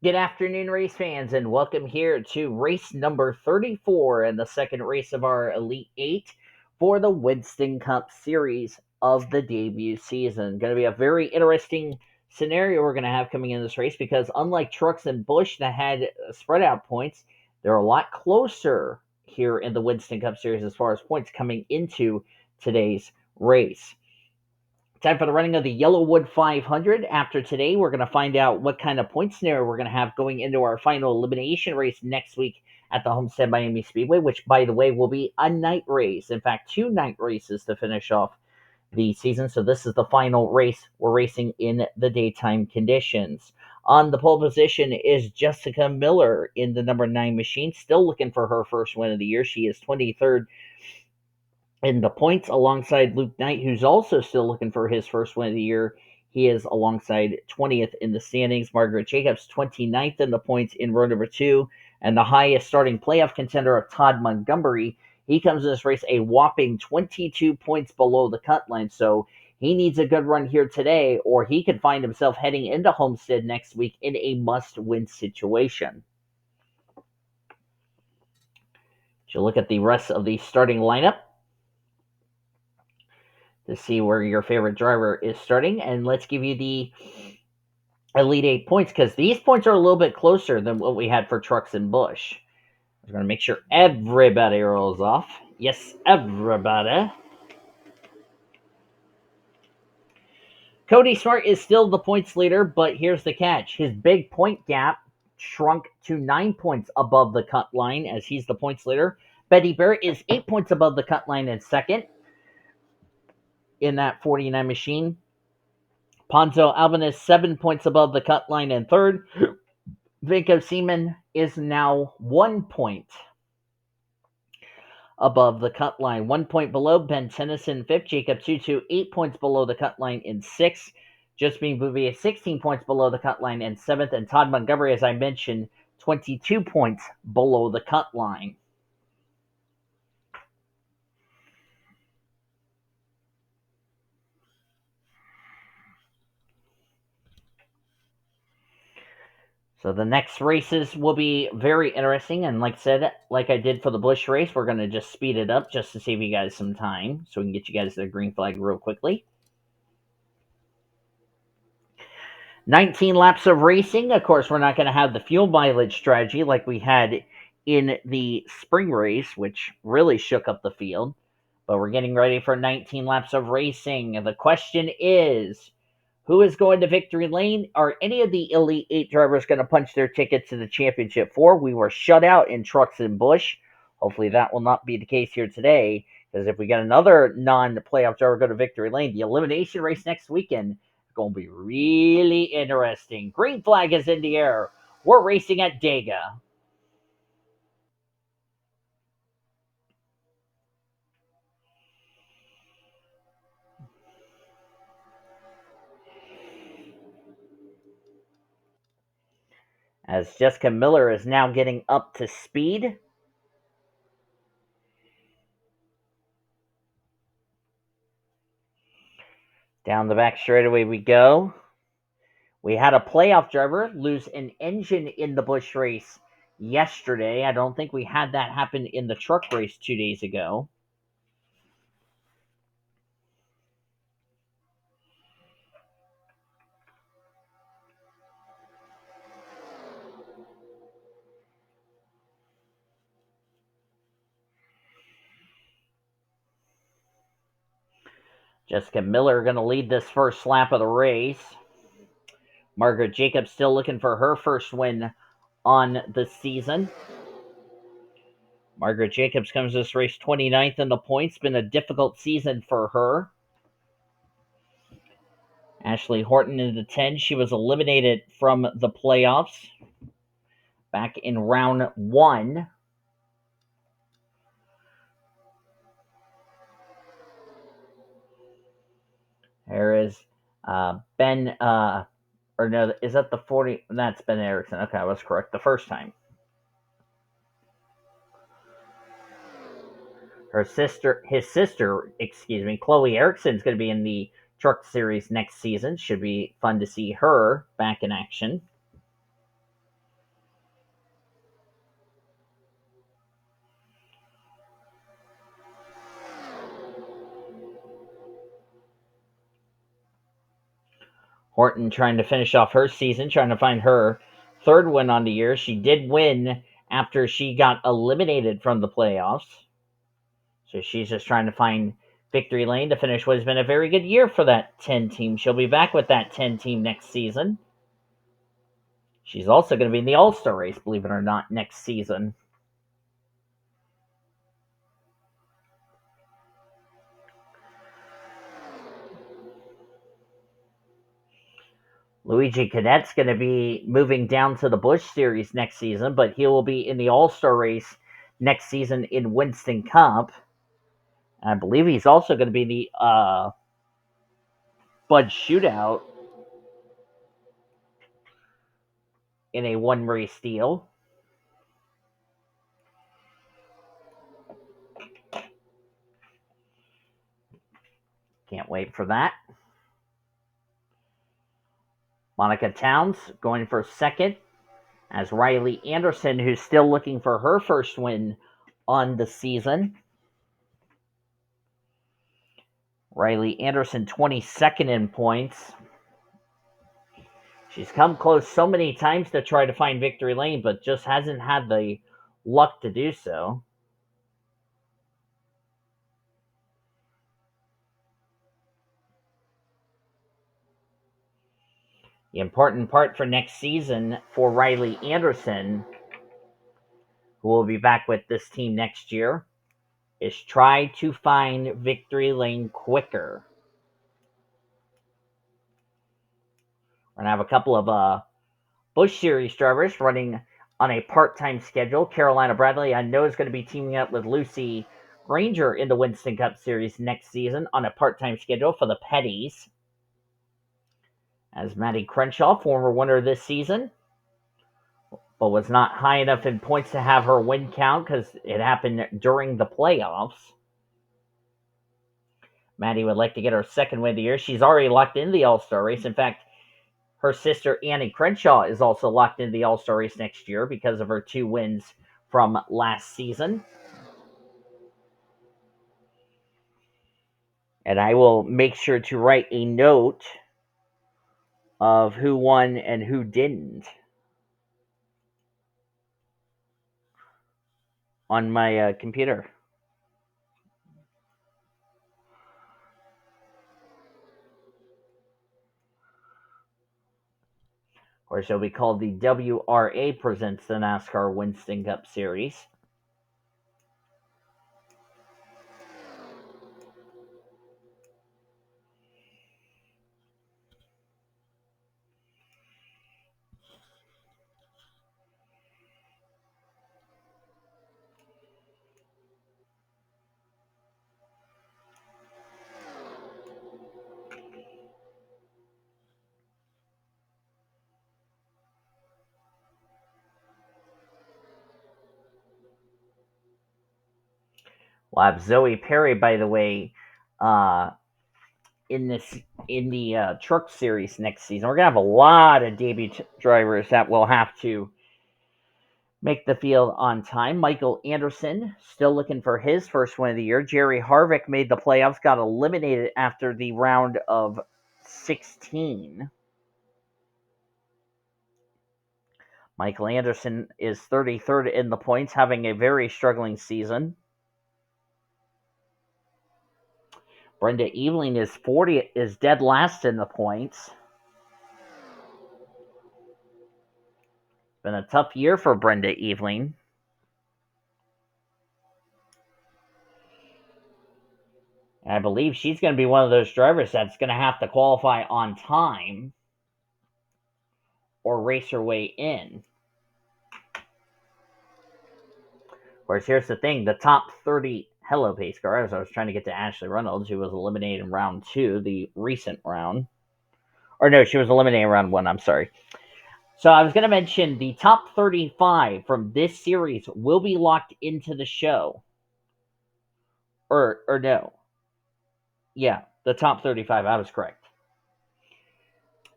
Good afternoon, race fans, and welcome here to race number 34 and the second race of our Elite Eight for the Winston Cup Series of the debut season. Going to be a very interesting scenario we're going to have coming in this race because, unlike Trucks and Busch that had spread out points, they're a lot closer here in the Winston Cup Series as far as points coming into today's race. Time for the running of the Yellowwood 500. After today, we're going to find out what kind of point scenario we're going to have going into our final elimination race next week at the Homestead Miami Speedway, which, by the way, will be a night race. In fact, two night races to finish off the season. So this is the final race we're racing in the daytime conditions. On the pole position is Jessica Miller in the number 9 machine, still looking for her first win of the year. She is 23rd in the points alongside Luke Knight, who's also still looking for his first win of the year. He is alongside 20th in the standings. Margaret Jacobs, 29th in the points in row number 2. And the highest starting playoff contender of Todd Montgomery. He comes in this race a whopping 22 points below the cut line. So he needs a good run here today, or he could find himself heading into Homestead next week in a must-win situation. So look at the rest of the starting lineup to see where your favorite driver is starting. And let's give you the Elite 8 points, because these points are a little bit closer than what we had for Trucks and Busch. I'm going to make sure everybody rolls off. Yes, everybody. Cody Smart is still the points leader, but here's the catch. His big point gap shrunk to 9 points above the cut line as he's the points leader. B Barrett is 8 points above the cut line in second in that 49 machine. Ponzo Albanus 7 points above the cut line in third. Vinko Seaman is now 1 point above the cut line. 1 point below Ben Tennyson, fifth. Jacob TwoTwo 8 points below the cut line in sixth. J Bouvier 16 points below the cut line in seventh. And Todd Montgomery, as I mentioned, 22 points below the cut line. So the next races will be very interesting. And like I said, like I did for the Busch race, we're going to just speed it up just to save you guys some time so we can get you guys the green flag real quickly. 19 laps of racing. Of course, we're not going to have the fuel mileage strategy like we had in the spring race, which really shook up the field. But we're getting ready for 19 laps of racing. The question is, who is going to victory lane? Are any of the Elite 8 drivers going to punch their ticket to the Championship 4? We were shut out in Trucks and Busch. Hopefully that will not be the case here today, because if we get another non-playoff driver go to victory lane, the elimination race next weekend is going to be really interesting. Green flag is in the air. We're racing at Dega. As Jessica Miller is now getting up to speed. Down the back straightaway we go. We had a playoff driver lose an engine in the Busch race yesterday. I don't think we had that happen in the truck race 2 days ago. Jessica Miller going to lead this first lap of the race. Margaret Jacobs still looking for her first win on the season. Margaret Jacobs comes to this race 29th in the points. Been a difficult season for her. Ashley Horton in the 10. She was eliminated from the playoffs back in round 1. There is Ben, or no, is that the 40? That's Ben Erickson. Okay, I was correct the first time. His sister, Chloe Erickson is going to be in the Truck Series next season. Should be fun to see her back in action. Horton trying to finish off her season, trying to find her third win on the year. She did win after she got eliminated from the playoffs. So she's just trying to find victory lane to finish what has been a very good year for that 10 team. She'll be back with that 10 team next season. She's also going to be in the All-Star race, believe it or not, next season. Luigi Cadet's going to be moving down to the Busch Series next season, but he will be in the All-Star race next season in Winston Cup. I believe he's also going to be in the Bud Shootout in a one-race deal. Can't wait for that. Monica Towns going for second, as Riley Anderson, who's still looking for her first win on the season. Riley Anderson, 22nd in points. She's come close so many times to try to find victory lane, but just hasn't had the luck to do so. The important part for next season for Riley Anderson, who will be back with this team next year, is try to find victory lane quicker. We're going to have a couple of Busch Series drivers running on a part-time schedule. Carolina Bradley, I know, is going to be teaming up with Lucy Grainger in the Winston Cup Series next season on a part-time schedule for the Petties. As Maddie Crenshaw, former winner this season, but was not high enough in points to have her win count because it happened during the playoffs. Maddie would like to get her second win of the year. She's already locked in the All-Star race. In fact, her sister Annie Crenshaw is also locked into the All-Star race next year because of her 2 wins from last season. And I will make sure to write a note of who won and who didn't on my computer. Of course, it'll be called the WRA Presents the NASCAR Winston Cup Series. We'll have Zoe Perry, by the way, in the Truck Series next season. We're gonna have a lot of debut drivers that will have to make the field on time. Michael Anderson still looking for his first win of the year. Jerry Harvick made the playoffs, got eliminated after the round of 16. Michael Anderson is 33rd in the points, having a very struggling season. Brenda Eveling is dead last in the points. Been a tough year for Brenda Eveling. And I believe she's going to be one of those drivers that's going to have to qualify on time or race her way in. Of course, here's the thing. The top 30... Hello, pace car. As I was trying to get to Ashley Reynolds, who was eliminated in round 2, the recent round. Or no, she was eliminated in round 1, I'm sorry. So I was going to mention the top 35 from this series will be locked into the show. Or no. Yeah, the top 35. I was correct.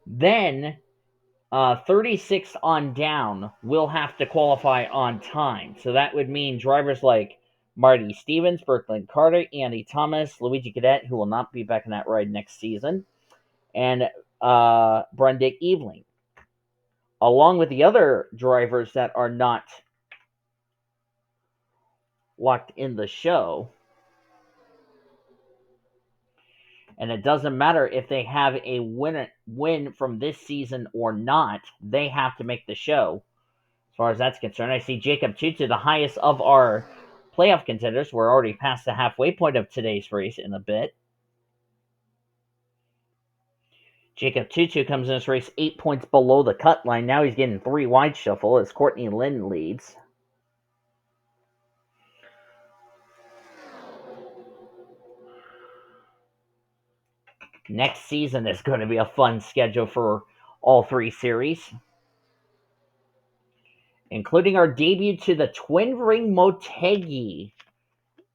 Then 36 on down will have to qualify on time. So that would mean drivers like Marty Stevens, Brooklyn Carter, Andy Thomas, Luigi Cadet, who will not be back in that ride next season, and Brundick Eveling, along with the other drivers that are not locked in the show. And it doesn't matter if they have a win from this season or not, they have to make the show. As far as that's concerned, I see J TwoTwo, the highest of our playoff contenders. We're already past the halfway point of today's race in a bit. J TwoTwo comes in this race 8 points below the cut line. Now he's getting 3 wide shuffle as Courtney Lynn leads. Next season is going to be a fun schedule for all 3 series, including our debut to the Twin Ring Motegi,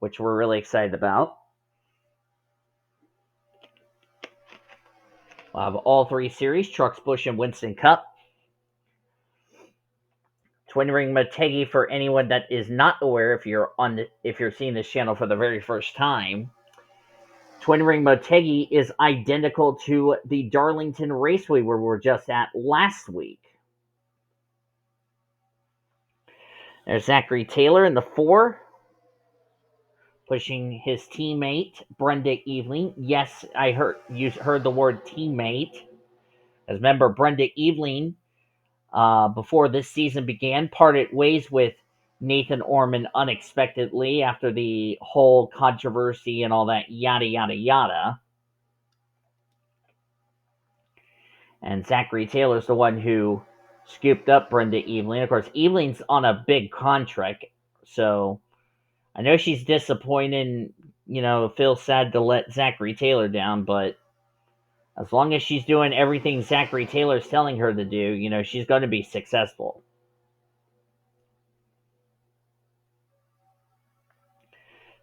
which we're really excited about. We'll have all 3 series, Trucks, Busch, and Winston Cup. Twin Ring Motegi, for anyone that is not aware, if you're seeing this channel for the very first time, Twin Ring Motegi is identical to the Darlington Raceway where we were just at last week. There's Zachary Taylor in the 4, pushing his teammate, Brundick Eveling. Yes, you heard the word teammate. As remember, Brundick Eveling, before this season began, parted ways with Nathan Orman unexpectedly after the whole controversy and all that yada, yada, yada. And Zachary Taylor's the one who scooped up Brenda Eveling. Of course, Eveling's on a big contract, so I know she's disappointed. Feels sad to let Zachary Taylor down, but as long as she's doing everything Zachary Taylor's telling her to do, she's going to be successful.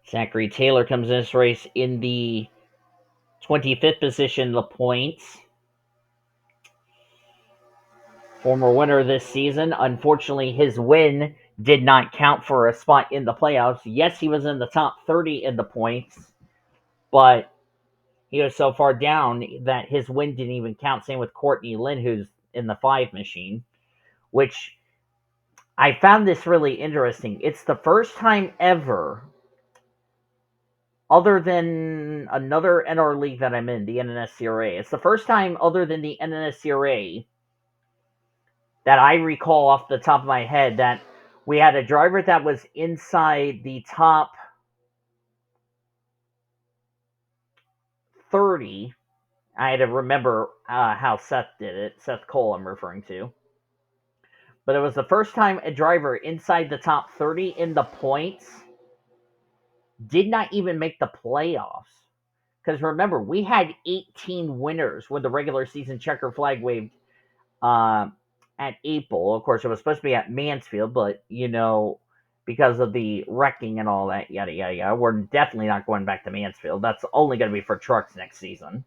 Zachary Taylor comes in this race in the 25th position in the points. Former winner this season. Unfortunately, his win did not count for a spot in the playoffs. Yes, he was in the top 30 in the points, but he was so far down that his win didn't even count. Same with Courtney Lynn, who's in the 5 machine, which I found this really interesting. It's the first time ever, other than another NR league that I'm in, the NNSCRA. It's the first time other than the NNSCRA that I recall off the top of my head that we had a driver that was inside the top 30. I had to remember how Seth did it. Seth Cole, I'm referring to. But it was the first time a driver inside the top 30 in the points did not even make the playoffs. Because remember, we had 18 winners when the regular season checker flag waved at April. Of course, it was supposed to be at Mansfield, but, because of the wrecking and all that, yada, yada, yada, we're definitely not going back to Mansfield. That's only going to be for trucks next season.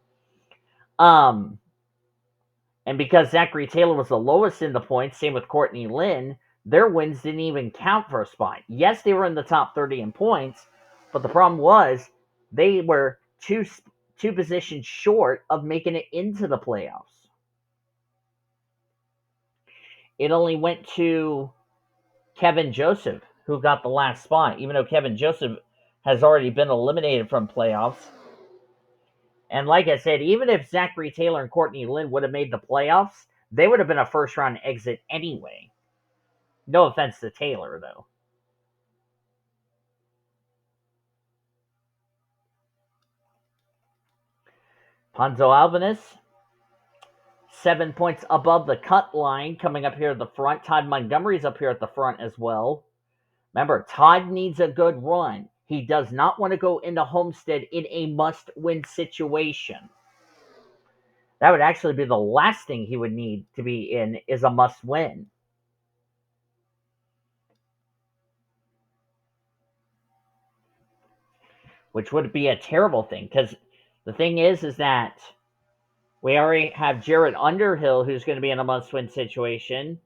And because Zachary Taylor was the lowest in the points, same with Courtney Lynn, their wins didn't even count for a spot. Yes, they were in the top 30 in points, but the problem was they were two positions short of making it into the playoffs. It only went to Kevin Joseph, who got the last spot, even though Kevin Joseph has already been eliminated from playoffs. And like I said, even if Zachary Taylor and Courtney Lynn would have made the playoffs, they would have been a first-round exit anyway. No offense to Taylor, though. Ponzo Albanus, 7 points above the cut line, coming up here at the front. Todd Montgomery's up here at the front as well. Remember, Todd needs a good run. He does not want to go into Homestead in a must-win situation. That would actually be the last thing he would need to be in, is a must-win. Which would be a terrible thing, because the thing is that we already have Jared Underhill, who's going to be in a must-win situation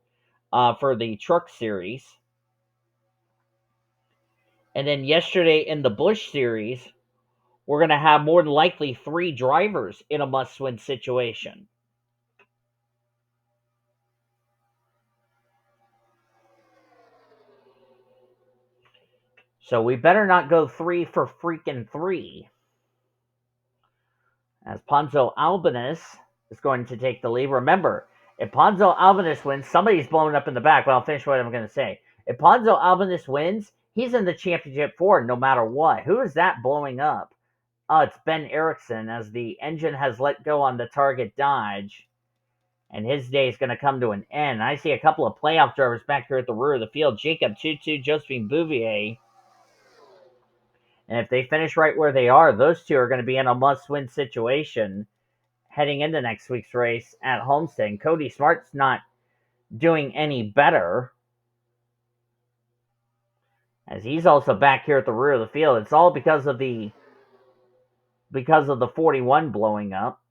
for the Truck Series. And then yesterday in the Busch Series, we're going to have more than likely 3 drivers in a must-win situation. So we better not go 3 for freaking 3. As Ponzo Albanus is going to take the lead. Remember, if Ponzo Albanus wins, somebody's blowing up in the back, but I'll finish what I'm going to say. If Ponzo Albanus wins, he's in the championship 4 no matter what. Who is that blowing up? Oh, it's Ben Erickson, as the engine has let go on the target Dodge, and his day is going to come to an end. I see a couple of playoff drivers back here at the rear of the field. J TwoTwo, J Bouvier. And if they finish right where they are, those two are going to be in a must-win situation heading into next week's race at Homestead. And Cody Smart's not doing any better, as he's also back here at the rear of the field. It's all because of the 41 blowing up,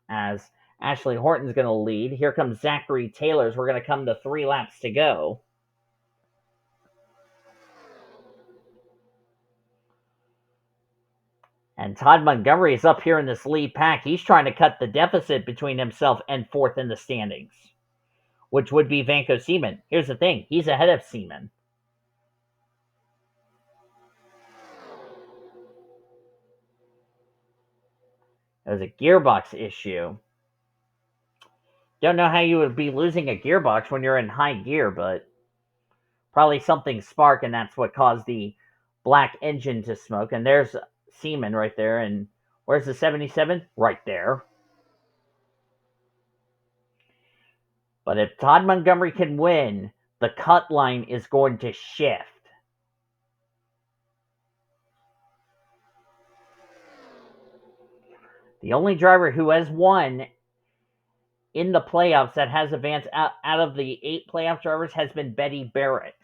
as Ashley Horton's going to lead. Here comes Zachary Taylor's. We're going to come to 3 laps to go. And Todd Montgomery is up here in this lead pack. He's trying to cut the deficit between himself and 4th in the standings, which would be Vanco Seaman. Here's the thing. He's ahead of Seaman. There's a gearbox issue. Don't know how you would be losing a gearbox when you're in high gear, but probably something sparked, and that's what caused the black engine to smoke. And there's Seaman right there. And where's the 77? Right there. But if Todd Montgomery can win, the cut line is going to shift. The only driver who has won in the playoffs that has advanced out of the 8 playoff drivers has been B Barrett.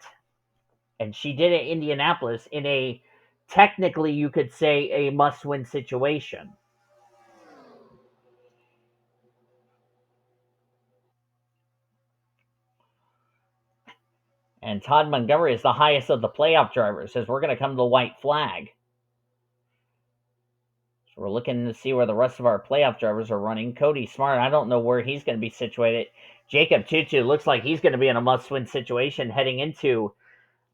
And she did it in Indianapolis in a, technically you could say, a must-win situation. And Todd Montgomery is the highest of the playoff drivers, as we're going to come to the white flag. So we're looking to see where the rest of our playoff drivers are running. Cody Smart, I don't know where he's going to be situated. J TwoTwo looks like he's going to be in a must-win situation heading into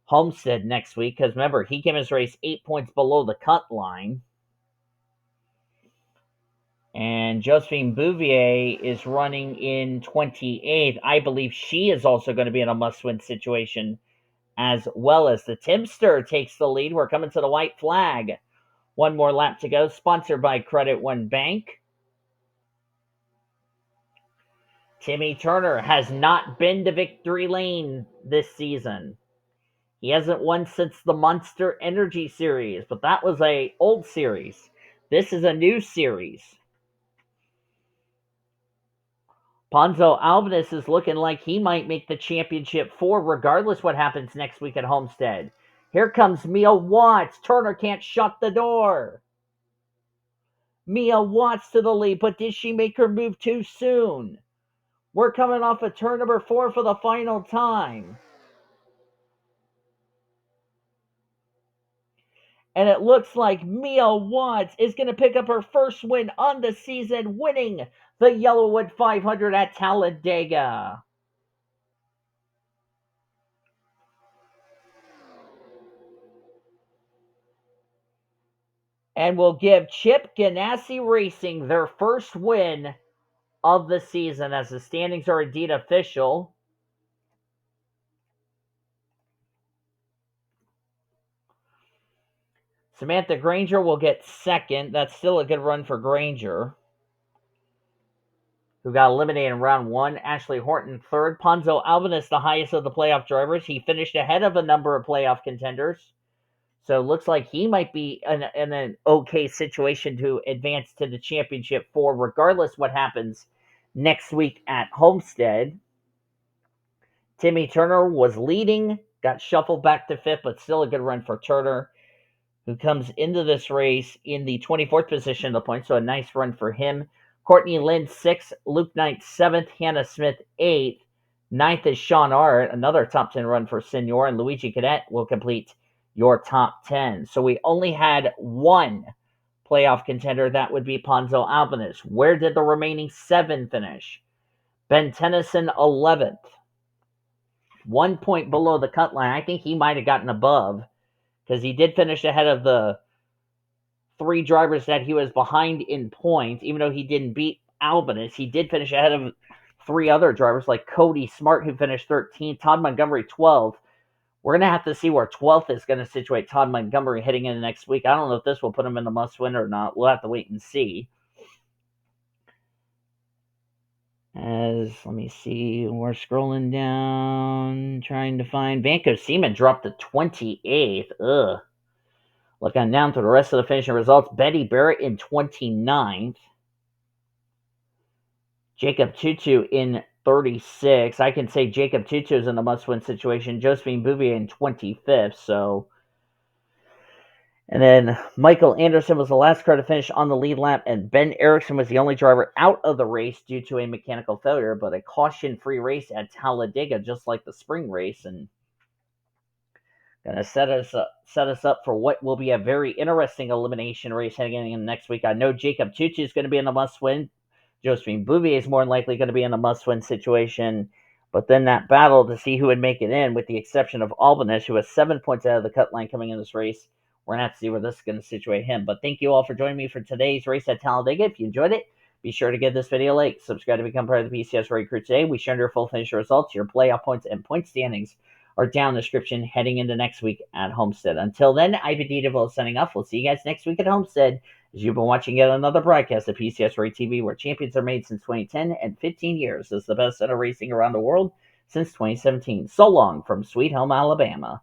Homestead next week, because remember, he came his race 8 points below the cut line. And Josephine Bouvier is running in 28th. I believe she is also going to be in a must-win situation, as well as the Timster takes the lead. We're coming to the white flag. One more lap to go, sponsored by Credit One Bank. Timmy Turner has not been to victory lane this season. He hasn't won since the Monster Energy Series, but that was an old series. This is a new series. Ponzo Albanus is looking like he might make the championship 4, regardless what happens next week at Homestead. Here comes Mia Watts. Turner can't shut the door. Mia Watts to the lead, but did she make her move too soon? We're coming off of turn number 4 for the final time. And it looks like Mia Watts is going to pick up her first win on the season, winning the Yellowwood 500 at Talladega. And will give Chip Ganassi Racing their first win of the season, as the standings are indeed official. Samantha Grainger will get second. That's still a good run for Grainger, who got eliminated in round 1. Ashley Horton third. Ponzo Albanus, the highest of the playoff drivers. He finished ahead of a number of playoff contenders. So it looks like he might be in an okay situation to advance to the championship 4, regardless what happens next week at Homestead. Timmy Turner was leading, got shuffled back to 5th, but still a good run for Turner, who comes into this race in the 24th position of the points, so a nice run for him. Courtney Lynn 6th, Luke Knight 7th, Hannah Smith 8th. 9th is Sean Art, another top 10 run for Senor, and Luigi Cadet will complete your top 10. So we only had one playoff contender. That would be Ponzo Albanus. Where did the remaining 7 finish? Ben Tennyson 11th. 1 point below the cut line. I think he might have gotten above, because he did finish ahead of the 3 drivers that he was behind in points. Even though he didn't beat Albanus, he did finish ahead of 3 other drivers like Cody Smart, who finished 13th, Todd Montgomery 12th. We're going to have to see where 12th is going to situate Todd Montgomery heading into next week. I don't know if this will put him in the must-win or not. We'll have to wait and see. Let me see, we're scrolling down, trying to find Vanco Seaman dropped to 28th. Ugh. Looking down through the rest of the finishing results, B Barrett in 29th. J TwoTwo in 36. I can say J TwoTwo is in the must-win situation. Josephine Bouvier in 25th, so... And then Michael Anderson was the last car to finish on the lead lap, and Ben Erickson was the only driver out of the race due to a mechanical failure, but a caution-free race at Talladega, just like the spring race, and going to set us up for what will be a very interesting elimination race heading in next week. I know J TwoTwo is going to be in the must-win. Josephine Bouvier is more than likely going to be in a must-win situation. But then that battle to see who would make it in, with the exception of Albanus, who was 7 points out of the cut line coming in this race. We're going to have to see where this is going to situate him. But thank you all for joining me for today's race at Talladega. If you enjoyed it, be sure to give this video a like. Subscribe to become part of the PCSRA crew today. We share your full finish results, your playoff points, and point standings are down in the description heading into next week at Homestead. Until then, I've been DeVille signing off. We'll see you guys next week at Homestead, as you've been watching yet another broadcast of PCSRA TV, where champions are made since 2010 and 15 years as the best set of racing around the world since 2017. So long from Sweet Home, Alabama.